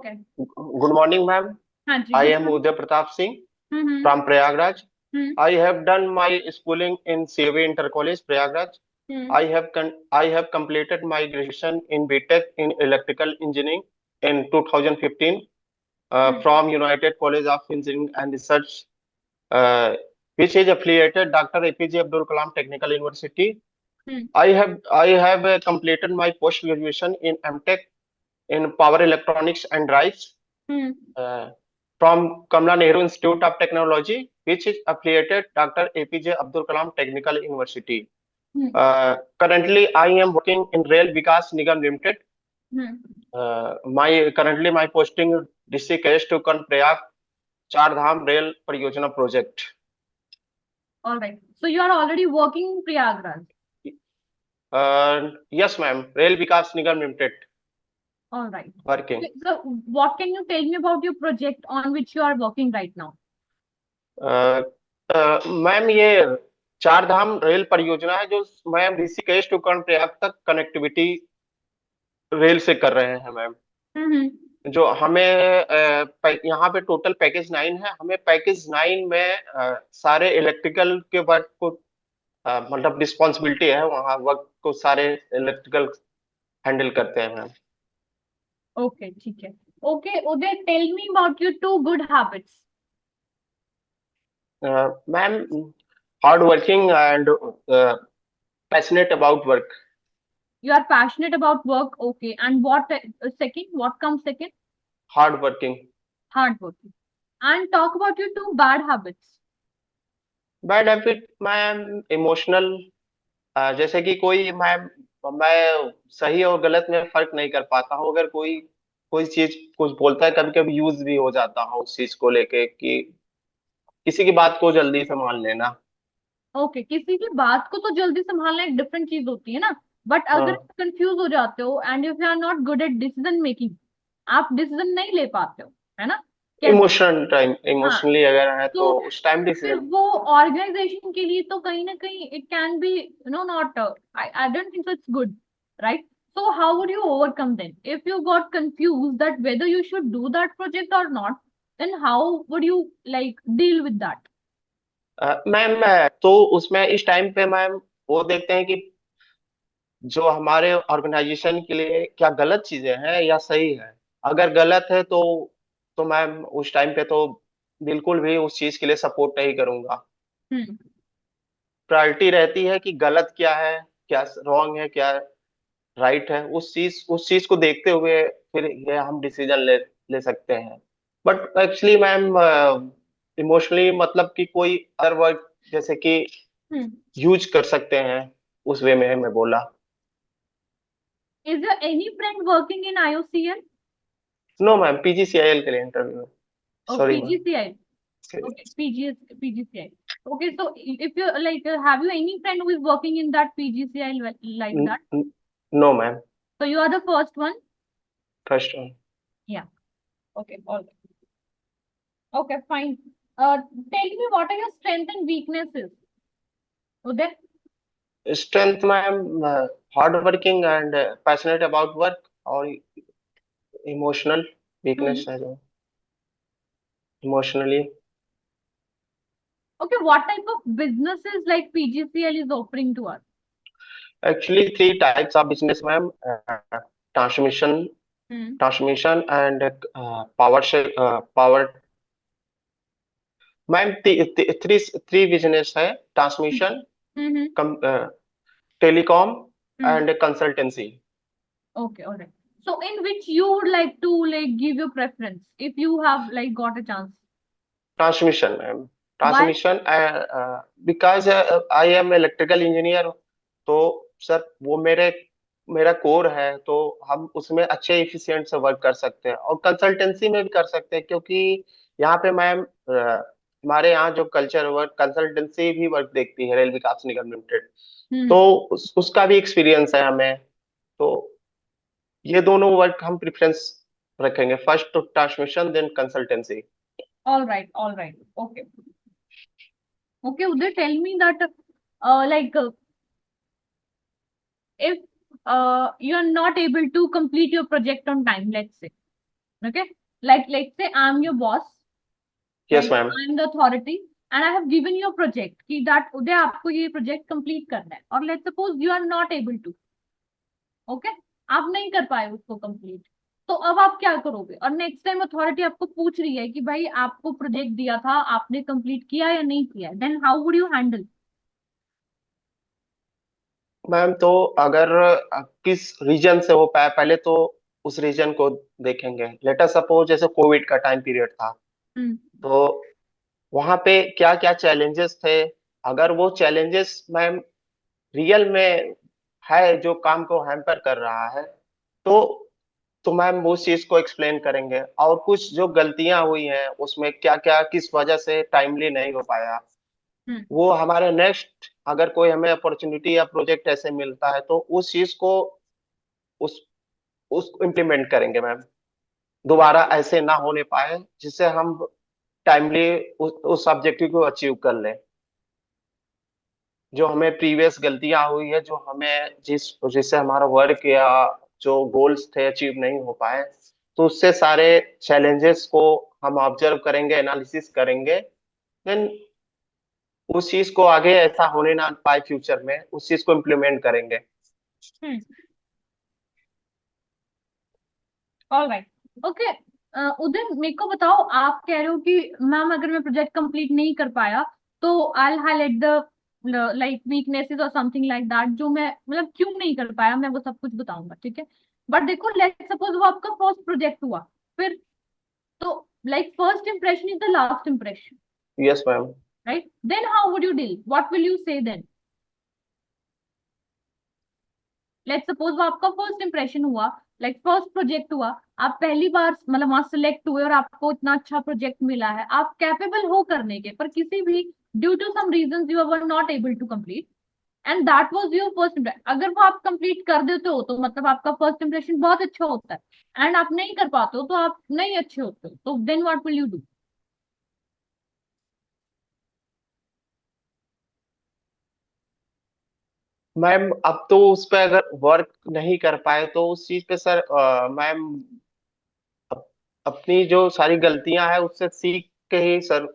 Okay. Good morning, ma'am. हाँ जी, I good am morning. Udaya Pratap Singh hmm. from Prayagraj. Hmm. I have done my schooling in CAV Inter College, Prayagraj. Hmm. I have completed my graduation in BTech in Electrical Engineering in 2015 hmm. from United College of Engineering and Research, uh, which is affiliated Dr. APJ Abdul Kalam Technical University. Hmm. I have completed my post graduation in MTech in Power Electronics and Drives hmm. uh, from Kamala Nehru Institute of Technology, which is affiliated Dr. APJ Abdul Kalam Technical University. Hmm. Currently, I am working in Rail Vikas Nigam Limited. Hmm. My posting district is to Prayag Char Dham Rail Pariyojana project. Alright, so you are already working in Prayagraj. Yes, ma'am. Rail Vikas Nigam Limited alright, working. so what can you tell me about your project on which you are working right now? Ma'am ये चार धाम rail परियोजना है जो ma'am Rishikesh to Karnaprayag तक connectivity rail से कर रहे हैं मैम। हम्म। जो हमें यहाँ पे टोटल पैकेज 9 है। हमें पैकेज 9 में सारे इलेक्ट्रिकल के वर्क को मतलब रिस्पॉन्सिबिलिटी है, वहाँ वर्क को सारे इलेक्ट्रिकल हैंडल करते हैं मैम। ओके, ठीक है। Okay Uday, tell me about your two good habits. Ma'am hard working and passionate about work. You are passionate about work, okay, and what second, what comes second? Hard working. Hard working. And talk about your two bad habits. Bad habit ma'am emotional, जैसे कि कोई मैं सही और गलत में फर्क नहीं कर पाता हूँ। अगर कोई कोई चीज कुछ बोलता है, कभी कभी यूज भी हो जाता हूँ उस चीज को लेके कि किसी की बात को जल्दी से मान लेना। ओके, किसी की बात को तो जल्दी संभालना एक डिफरेंट चीज होती है ना, बट अगर हाँ, कंफ्यूज हो जाते हो and if you are not good at decision making, आप डिसीजन नहीं ले पाते हो, है ना, कैसे? हाँ, इमोशनली अगर है तो तो उस टाइम फिर डिसीजन। वो ऑर्गेनाइजेशन के लिए तो कहीं ना कहीं it can be not, I don't think so it's good, right? So how would you overcome then if you got confused that whether you should do that project or not? Then how would you like deal with that? Ma'am तो उसमें इस time पे ma'am वो देखते हैं कि जो हमारे ऑर्गेनाइजेशन के लिए क्या गलत चीजें हैं या सही है। अगर गलत है तो मैम उस टाइम पे तो बिल्कुल भी उस चीज के लिए सपोर्ट नहीं करूंगा। हम्म। प्रायोरिटी रहती है कि गलत क्या है, क्या रॉन्ग है, क्या राइट है। उस चीज को देखते हुए फिर ये हम डिसीजन ले ले सकते हैं। बट एक्चुअली मैम इमोशनली मतलब कि कोई अदर वर्ड जैसे कि हम्म। यूज कर सकते हैं, उस वे में मैं बोला। Is there any friend working in IOCL no ma'am, PGCIL के लिए interview. or sorry ma'am. PGCI? Okay, PGCI. Okay, so if you like, have you any friend who is working in that PGCI like that? No ma'am, So you are the first one. First one. Yeah. Okay. All right. Okay. Fine. Tell me what are your strengths and weaknesses? Uday. Strength ma'am hard working and passionate about work, और emotional weakness Hmm. है जो emotionally. Okay. What type of businesses like PGCL is offering to us? Actually three types of business ma'am. Transmission Hmm. Transmission and power से power. Ma'am three three business है: transmission, Hmm. Telecom Hmm. And consultancy. Okay. All right. So in which you would like to like give your preference if you have like got a chance? Transmission ma'am, Why? Transmission because I am electrical engineer. तो sir वो मेरा core है, तो हम उसमें अच्छे efficient से work कर सकते हैं और कंसल्टेंसी में भी कर सकते हैं, क्योंकि यहाँ पे मैम हमारे यहाँ जो कल्चर वर्क कंसल्टेंसी भी वर्क देखती है रेल विकास निगम लिमिटेड। तो Hmm. उसका भी एक्सपीरियंस है हमें। तो ये दोनों वर्क हम प्रेफरेंस रखेंगे, फर्स्ट तो transmission then consultancy. All right. All right. Okay. Okay. Uday, tell me that like if you are not able to complete your project on time, let's say, Okay, like let's say I'm your boss, yes right? Ma'am. I'm the authority and I have given you a project कि that उदय आपको ये project complete करना है, और let's suppose you are not able to, okay, आप नहीं कर पाए उसको complete, तो अब आप क्या करोगे? और नेक्स्ट टाइम अथॉरिटी आपको पूछ रही है कि भाई आपको प्रोजेक्ट दिया था, आपने कंप्लीट किया या नहीं किया, then how would you handle? Ma'am तो अगर किस रीजन से हो पाया, पहले तो उस रीजन को देखेंगे। लेट अस सपोज जैसे कोविड का टाइम पीरियड था, हम्म। तो वहां पे क्या क्या चैलेंजेस थे। अगर वो चैलेंजेस मैम रियल में है जो काम को हैम्पर कर रहा है, तो मैम वो उस चीज को एक्सप्लेन करेंगे, और कुछ जो गलतियां हुई हैं उसमें क्या क्या किस वजह से टाइमली नहीं हो पाया, हम्म। वो हमारे नेक्स्ट अगर कोई हमें अपॉर्चुनिटी या प्रोजेक्ट ऐसे मिलता है तो उस चीज को उस उसको इम्प्लीमेंट करेंगे मैम, दोबारा ऐसे ना होने पाए, जिससे हम टाइमली उस ऑब्जेक्टिव को अचीव कर लें। जो हमें प्रीवियस गलतियां हुई है, जो हमें जिससे हमारा वर्क या जो गोल्स थे अचीव नहीं हो पाए, तो उससे सारे चैलेंजेस को हम ऑब्जर्व करेंगे, एनालिसिस करेंगे, देन उस चीज को आगे ऐसा होने ना पाए फ्यूचर में, उस चीज को इम्प्लीमेंट करेंगे। Hmm. All right. Okay, Uday मेरे को बताओ, आप कह रहे हो कि मैम अगर मैं प्रोजेक्ट कंप्लीट नहीं कर पाया तो आई हाईलाइट द लाइक वीकनेसेस और समथिंग लाइक दैट, जो मैं मतलब क्यों नहीं कर पाया मैं वो सब कुछ बताऊंगा, ठीक है? बट देखो, लेट्स सपोज वो आपका फर्स्ट प्रोजेक्ट हुआ, फिर तो like first impression is the last impression, yes ma'am. Right? Then how would you deal, what will you say then? Let's suppose वो आपका फर्स्ट इंप्रेशन हुआ, लाइक फर्स्ट प्रोजेक्ट हुआ, आप पहली बार मतलब वहां सिलेक्ट हुए और आपको इतना अच्छा प्रोजेक्ट मिला है, आप कैपेबल हो करने के, पर किसी भी due to some reasons you were not able to complete, and that was your first impression. अगर वो आप कंप्लीट कर देते हो तो मतलब आपका फर्स्ट इंप्रेशन बहुत अच्छा होता है, एंड आप नहीं कर पाते हो तो आप नहीं अच्छे होते हो, तो then what will you do? Ma'am अब तो उस पे अगर वर्क नहीं कर पाए तो उस चीज पे सर मैम अप- अपनी जो सारी गलतियां हैं उससे सीख के ही सर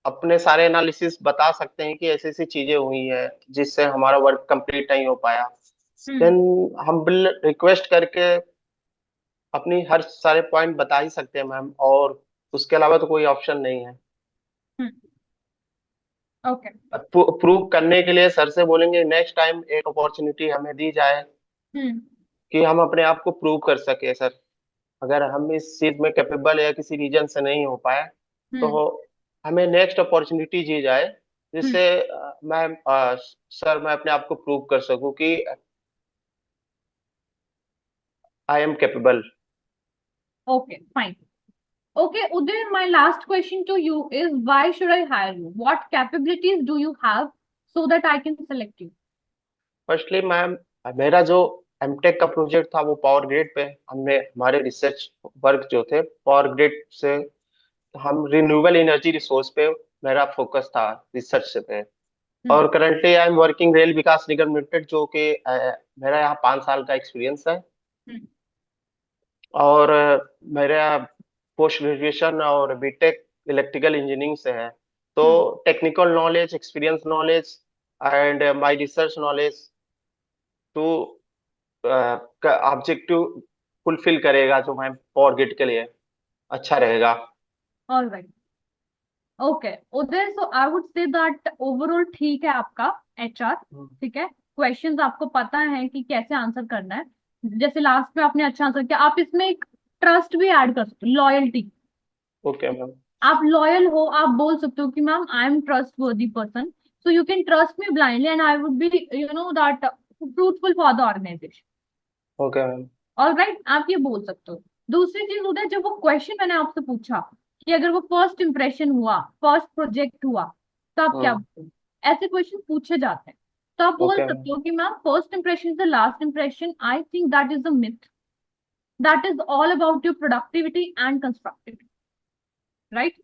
अपने सारे एनालिसिस बता सकते हैं कि ऐसी ऐसी चीजें हुई हैं जिससे हमारा वर्क कंप्लीट नहीं हो पाया। हम्म। देन हम बिल रिक्वेस्ट करके अपनी हर सारे पॉइंट बता ही सकते हैं मैम, और उसके अलावा तो कोई ऑप्शन नहीं है। हम्म। ओके। प्रूव करने के लिए सर से बोलेंगे नेक्स्ट टाइम एक अपॉर्चुनिटी हमें दी जाए हम्म। कि हम अपने आप को प्रूव कर सके सर। अगर हम इस चीज में कैपेबल या किसी रीजन से नहीं हो पाए, हम्म। तो हमें नेक्स्ट अपॉर्चुनिटी दी जाए, हम्म। जिससे सर मैं अपने आप को प्रूव कर सकूं कि I am capable. Okay, fine. Okay, Uday, my last question to you is why should I hire you? What capabilities do you have so that I can select you? Firstly ma'am, मेरा जो MTech का project था वो power grid पे, हमने हमारे research work जो थे पावर ग्रिड से, हम रिन्यूएबल एनर्जी रिसोर्स पे मेरा फोकस था रिसर्च से पे। Hmm. और currently I am working rail Vikas Nigam limited, जो कि मेरा यहाँ 5 साल का एक्सपीरियंस है। Hmm. और मेरा पोस्ट ग्रेजुएशन और बीटेक इलेक्ट्रिकल इंजीनियरिंग से है। तो Hmm. Technical knowledge, experience knowledge and my research knowledge to objective fulfil करेगा, जो मैं पावर ग्रिड के लिए अच्छा रहेगा। All right. Okay. Uday, so I would say that overall ठीक है आपका HR, ठीक है? क्वेश्चंस आपको पता है कि कैसे आंसर करना है, जैसे लास्ट में आपने अच्छा आंसर किया, आप इसमें एक ट्रस्ट भी ऐड कर सकते हो, लॉयल्टी। Okay ma'am. आप लॉयल हो, आप बोल सकते हो कि ma'am I am trustworthy person, so you can trust me blindly and I would be you know that fruitful for the organisation. Okay ma'am. All right, आप ये बोल सकते हो। दूसरी चीज उधर, जब वो क्वेश्चन मैंने आपसे पूछा कि अगर वो फर्स्ट इंप्रेशन हुआ, फर्स्ट प्रोजेक्ट हुआ, तो आप क्या बोलोगे? ऐसे क्वेश्चन पूछे जाते हैं, तो आप बोल ओके मैम। सकते हो कि ma'am first impression is the last impression, I think that is the myth, that is all about your productivity and constructivity, right?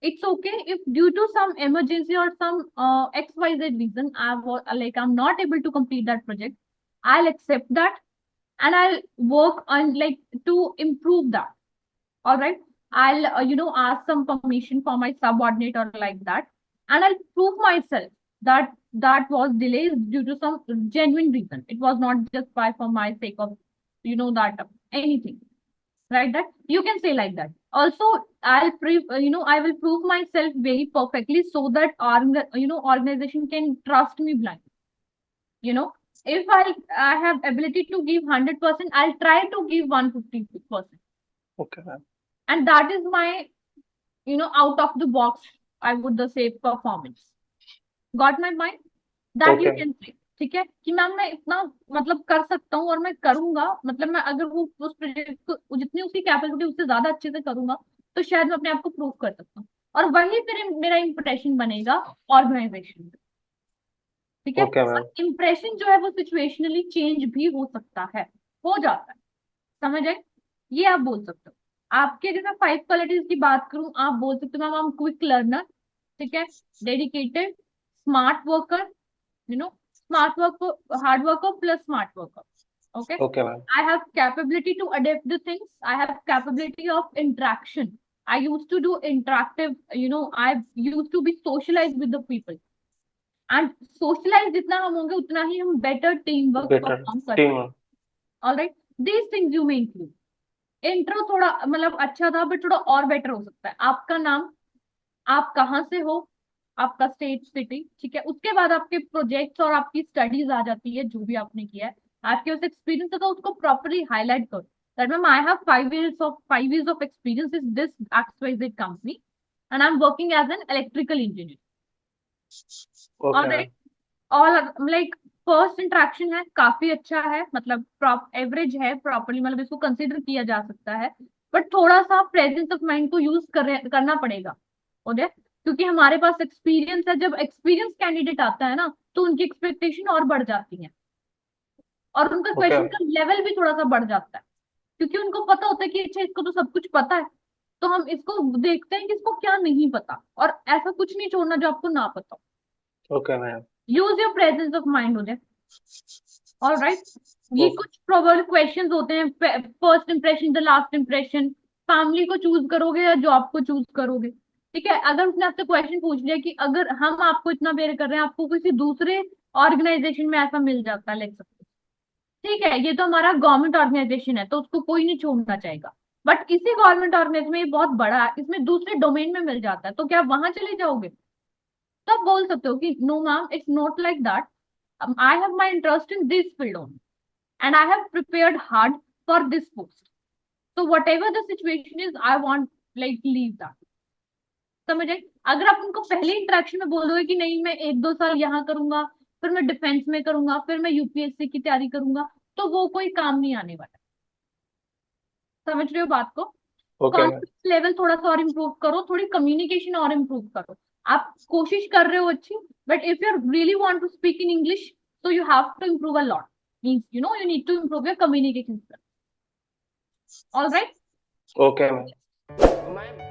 It's okay if due to some emergency or some XYZ reason I'm not able to complete that project. I'll accept that and I'll work on like to improve that. All right. I'll, ask some permission for my subordinate or like that. And I'll prove myself that that was delayed due to some genuine reason. It was not just by for my sake of, that anything. Right? That you can say like that. Also, I will prove myself very perfectly so that, organization can trust me blind. You know, if I have ability to give 100%, I'll try to give 150%. Okay, ma'am. And that is my, out of the box, I would say, performance. Got my mind? That you Okay. can say. ठीक है कि ma'am मैं इतना मतलब कर सकता हूँ और मैं करूंगा, मतलब मैं अगर वो उस प्रोजेक्ट को जितनी उसकी कैपेसिटी उससे ज्यादा अच्छे से करूंगा तो शायद मैं अपने आप को प्रूव कर सकता हूँ, और वही फिर मेरा इंप्रेशन बनेगा ऑर्गेनाइजेशन में। ठीक है। ओके और मैम। इंप्रेशन जो है वो सिचुएशनली चेंज भी हो सकता है, हो जाता है। समझ आए? ये आप बोल सकते हो। आपके अगर मैं 5 क्वालिटीज की बात करूं, आप बोल सकते हो ma'am I M quick learner, ठीक है, dedicated, smart worker, smart work, hard worker plus smart worker. Okay, okay ma'am. I have capability to adapt the things. I have capability of interaction. I used to do interactive, I used to be socialized with the people. And socialize जितना हम होंगे उतना ही हम better teamwork better perform कर team. पाएंगे। All right, these things you may include. Intro थोड़ा मतलब अच्छा था बट थोड़ा और बेटर हो सकता है। आपका नाम, आप कहाँ से हो, आपका स्टेट सिटी, ठीक है, उसके बाद आपके प्रोजेक्ट्स और आपकी स्टडीज आ जाती है जो भी आपने किया है, आपके पास एक्सपीरियंस है तो उसको प्रॉपरली हाईलाइट करो that ma'am I have 5 years of experience in this XYZ company and I'm working as an electrical engineer. Okay ma'am. Alright, all like first interaction है, काफी अच्छा है, मतलब एवरेज है, प्रॉपरली मतलब इसको कंसिडर किया जा सकता है, बट थोड़ा सा प्रेजेंस ऑफ माइंड को यूज करना पड़ेगा उधर, क्योंकि हमारे पास एक्सपीरियंस है। जब एक्सपीरियंस कैंडिडेट आता है ना तो उनकी एक्सपेक्टेशन और बढ़ जाती है और उनका ओके क्वेश्चन का लेवल भी थोड़ा सा बढ़ जाता है, क्योंकि उनको पता होता है कि अच्छा इसको तो सब कुछ पता है, तो हम इसको देखते हैं कि इसको क्या नहीं पता, और ऐसा कुछ नहीं छोड़ना जो आपको ना पता हो। Okay ma'am. Use your presence of mind उधर। ऑल राइट, ये ओके कुछ प्रोबेबल क्वेश्चंस होते हैं, first impression, the last impression, family को चूज करोगे या जॉब को चूज करोगे। ठीक है, अगर उसने आपसे क्वेश्चन पूछ लिया कि अगर हम आपको इतना बेर कर रहे हैं, आपको किसी दूसरे ऑर्गेनाइजेशन में ऐसा मिल जाता है, लाइक सकते, ठीक है, ये तो हमारा गवर्नमेंट ऑर्गेनाइजेशन है तो उसको कोई नहीं छोड़ना चाहेगा, बट इसी गवर्नमेंट ऑर्गेनाइजेशन में ये बहुत बड़ा है, इसमें दूसरे डोमेन में मिल जाता है, तो क्या आप वहां चले जाओगे? तो आप बोल सकते हो कि no ma'am, it's not like that, I have my interest in this field only and I have prepared hard for this post. So whatever the situation is, I want like leave that. समझ आए? अगर आप उनको पहले interaction में बोल दोगे कि नहीं मैं 1-2 साल यहाँ करूंगा, फिर मैं डिफेंस में करूंगा, फिर मैं यूपीएससी की तैयारी करूंगा, तो वो कोई काम नहीं आने वाला। समझ रहे हो बात को? Okay ma'am. कॉन्फिडेंस लेवल थोड़ा सा और इम्प्रूव करो, थोड़ी कम्युनिकेशन और इम्प्रूव करो। आप कोशिश कर रहे हो अच्छी, but if you really want to speak in English, so you have to improve a lot. Means you need to improve your communication skills. All right. Okay ma'am.